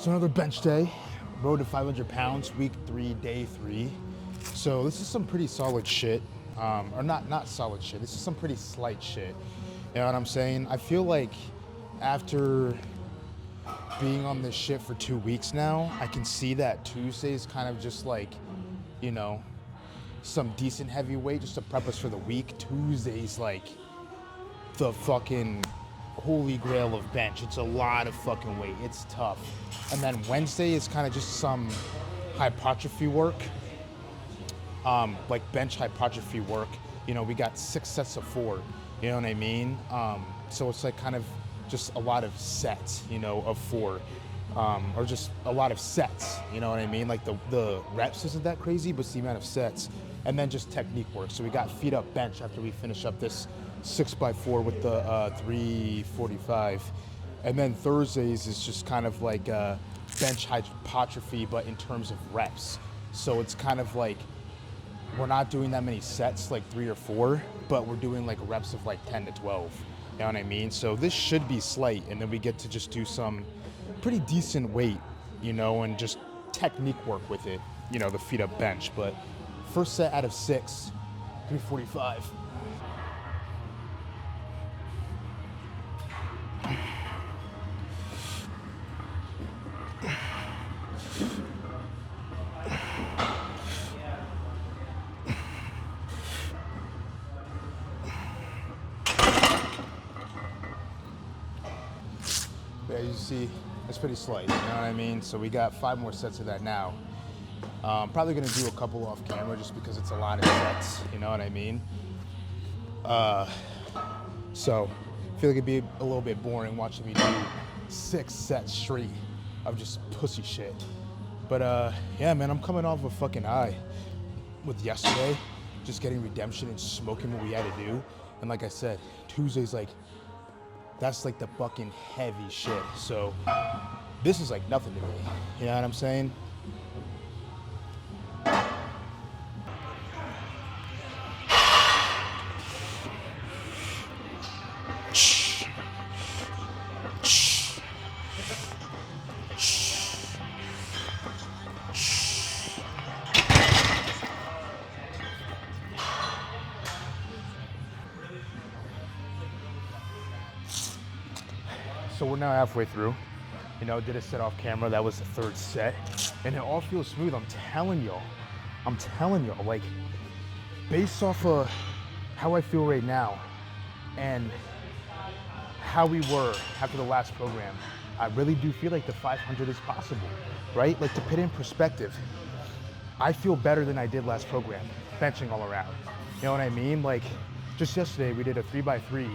So another bench day, road to 500 pounds, week 3, day 3. So this is some pretty solid shit, or not solid shit. This is some pretty slight shit. You know what I'm saying? I feel like after being on this shit for 2 weeks now, I can see that Tuesday's kind of just like, you know, some decent heavy weight just to prep us for the week. Tuesday's like the fucking holy grail of bench. It's a lot of fucking weight. It's tough. And then Wednesday is kind of just some hypertrophy work, like bench hypertrophy work. You know, we got 6 sets of 4. You know what I mean? So it's like kind of just a lot of sets, you know, of 4, or just a lot of sets. You know what I mean? Like the reps isn't that crazy, but it's the amount of sets. And then just technique work. So we got feet up bench after we finish up this 6x4 with the 345. And then Thursdays is just kind of like bench hypertrophy, but in terms of reps. So it's kind of like we're not doing that many sets, like 3 or 4, but we're doing like reps of like 10 to 12. You know what I mean? So this should be slight, and then we get to just do some pretty decent weight, you know, and just technique work with it, you know, the feet up bench. But first set out of 6, 345. Yeah, you see, it's pretty slight, you know what I mean? So we got 5 more sets of that now. Probably gonna do a couple off camera just because it's a lot of sets, you know what I mean? So I feel like it'd be a little bit boring watching me do 6 sets straight of just pussy shit. But yeah, man, I'm coming off a fucking high with yesterday, just getting redemption and smoking what we had to do. And like I said, Tuesday's like, that's like the fucking heavy shit. So this is like nothing to me. You know what I'm saying? So we're now halfway through. You know, did a set off camera. That was the 3rd set. And it all feels smooth. I'm telling y'all, like, based off of how I feel right now and how we were after the last program, I really do feel like the 500 is possible, right? Like, to put it in perspective, I feel better than I did last program, benching all around. You know what I mean? Like, just yesterday we did a 3x3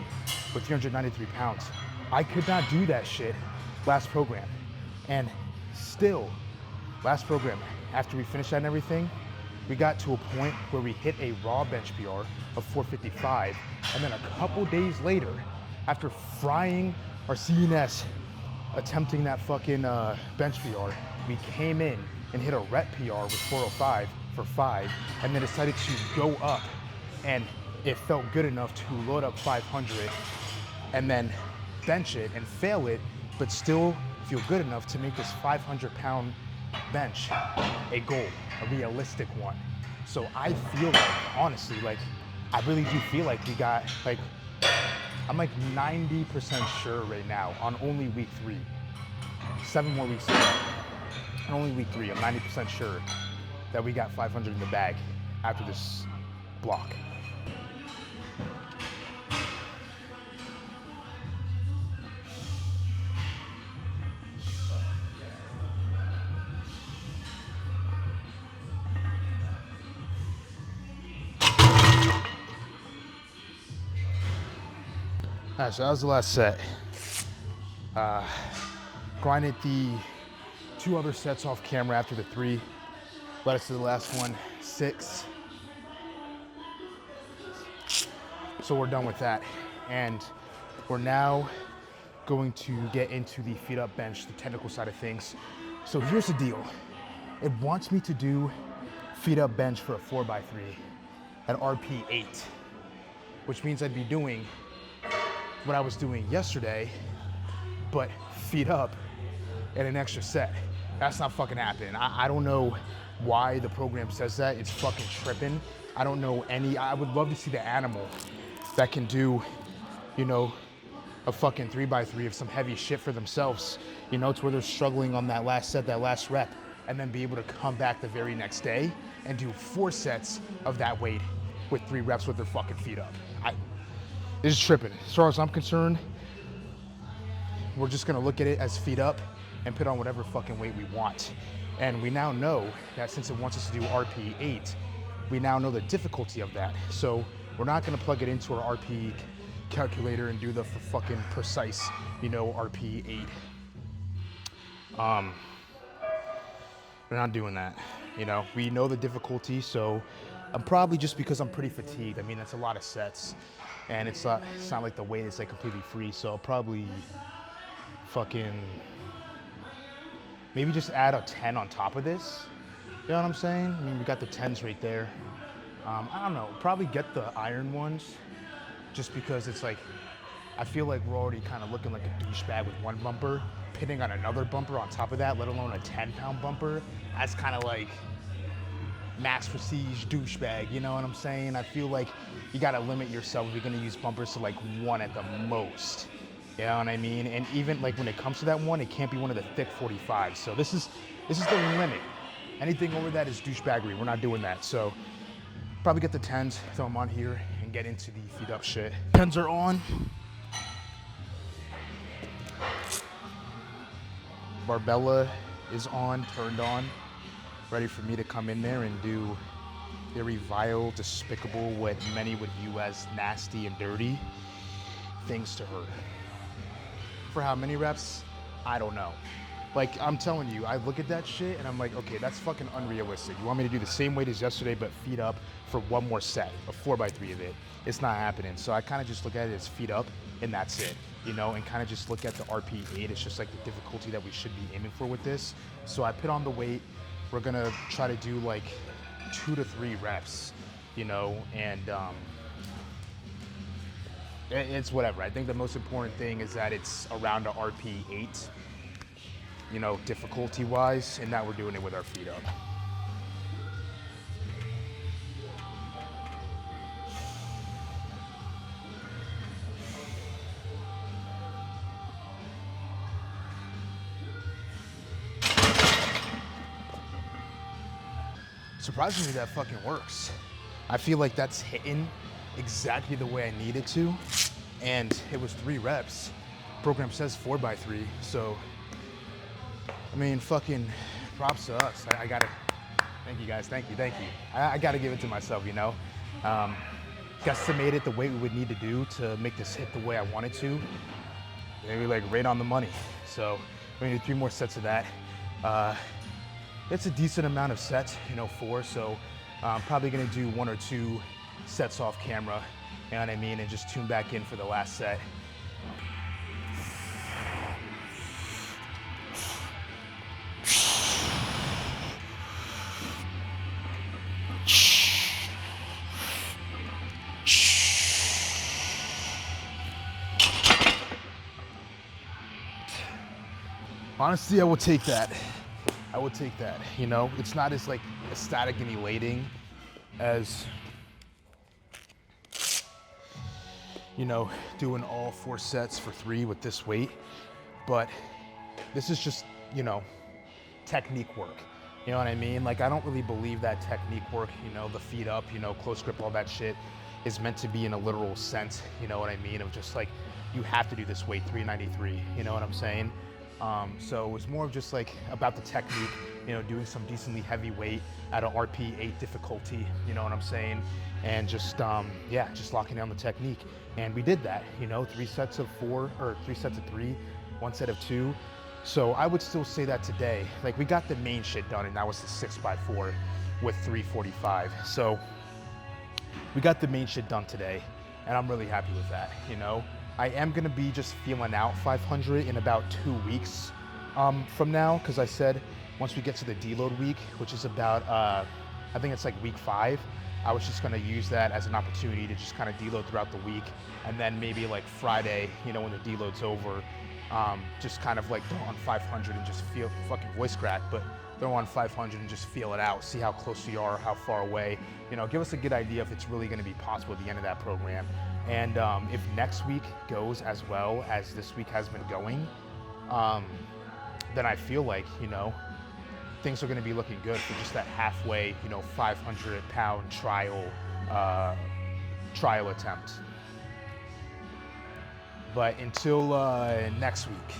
with 393 pounds. I could not do that shit last program. And still, last program, after we finished that and everything, we got to a point where we hit a raw bench PR of 455. And then a couple days later, after frying our CNS, attempting that fucking bench PR, we came in and hit a rep PR with 405 for 5, and then decided to go up, and it felt good enough to load up 500 and then bench it and fail it, but still feel good enough to make this 500-pound bench a goal, a realistic one. So I feel like, honestly, like, I really do feel like we got, like, I'm like 90% sure right now on only week 3. 7 more weeks to go. On only week 3, I'm 90% sure that we got 500 in the bag after this block. All right, so that was the last set. Grinded the 2 other sets off camera after the 3. Led us to the last one, 6. So we're done with that. And we're now going to get into the feet up bench, the technical side of things. So here's the deal. It wants me to do feet up bench for a 4x3 at RP 8, which means I'd be doing what I was doing yesterday, but feet up in an extra set. That's not fucking happening. I don't know why the program says that. It's fucking tripping. I don't know I would love to see the animal that can do, you know, a fucking 3x3 of some heavy shit for themselves. You know, it's where they're struggling on that last set, that last rep, and then be able to come back the very next day and do 4 sets of that weight with 3 reps with their fucking feet up. This is tripping. As far as I'm concerned, we're just gonna look at it as feet up and put on whatever fucking weight we want. And we now know that since it wants us to do RP 8, we now know the difficulty of that. So we're not gonna plug it into our RP calculator and do the fucking precise, you know, RP 8. We're not doing that. You know, we know the difficulty, so I'm probably, just because I'm pretty fatigued. I mean, that's a lot of sets, and it's not like the weight is like completely free. So I'll probably fucking maybe just add a 10 on top of this. You know what I'm saying? I mean, we got the 10s right there. I don't know, probably get the iron ones, just because it's like, I feel like we're already kind of looking like a douchebag with one bumper, pitting on another bumper on top of that, let alone a 10-pound bumper. That's kind of like max prestige douchebag, you know what I'm saying? I feel like you gotta limit yourself if you're gonna use bumpers to like 1 at the most. You know what I mean? And even like when it comes to that one, it can't be one of the thick 45s. So this is the limit. Anything over that is douchebaggery. We're not doing that. So probably get the 10s, throw them on here, and get into the feet up shit. 10s are on. Barbella is on, turned on, ready for me to come in there and do very vile, despicable, what many would view as nasty and dirty things to her. For how many reps? I don't know. Like, I'm telling you, I look at that shit and I'm like, okay, that's fucking unrealistic. You want me to do the same weight as yesterday, but feet up for 1 more set, a 4x3 of it. It's not happening. So I kind of just look at it as feet up, and that's it, you know, and kind of just look at the RP8. It's just like the difficulty that we should be aiming for with this. So I put on the weight. We're gonna try to do like 2 to 3 reps, you know, and it's whatever. I think the most important thing is that it's around a RP8, you know, difficulty wise, and that we're doing it with our feet up. Surprisingly, that fucking works. I feel like that's hitting exactly the way I need it to, and it was 3 reps. Program says 4x3, so I mean, fucking props to us. I gotta, thank you guys, thank you. I gotta give it to myself, you know. Guesstimated the weight we would need to do to make this hit the way I wanted to. Maybe like right on the money. So we're gonna do 3 more sets of that. It's a decent amount of sets, you know, 4. So I'm probably gonna do 1 or 2 sets off camera, you know what I mean, and just tune back in for the last set. Honestly, I will take that. I would take that, you know? It's not as like ecstatic and elating as, you know, doing all 4 sets for 3 with this weight, but this is just, you know, technique work. You know what I mean? Like, I don't really believe that technique work, you know, the feet up, you know, close grip, all that shit is meant to be in a literal sense, you know what I mean? Of just like, you have to do this weight, 393, you know what I'm saying? So it was more of just like about the technique, you know, doing some decently heavy weight at an RP8 difficulty, you know what I'm saying? And just, yeah, just locking down the technique. And we did that, you know, 3 sets of 4, or 3 sets of 3, 1 set of 2. So I would still say that today, like we got the main shit done, and that was the 6x4 with 345. So we got the main shit done today, and I'm really happy with that, you know? I am gonna be just feeling out 500 in about 2 weeks from now, because I said once we get to the deload week, which is about, I think it's like week 5, I was just gonna use that as an opportunity to just kind of deload throughout the week, and then maybe like Friday, you know, when the deload's over, Just kind of like throw on 500 and just feel fucking voice crack, but throw on 500 and just feel it out, see how close you are, how far away, you know, give us a good idea if it's really going to be possible at the end of that program. And if next week goes as well as this week has been going, then I feel like, you know, things are going to be looking good for just that halfway, you know, 500-pound trial attempt. But until next week,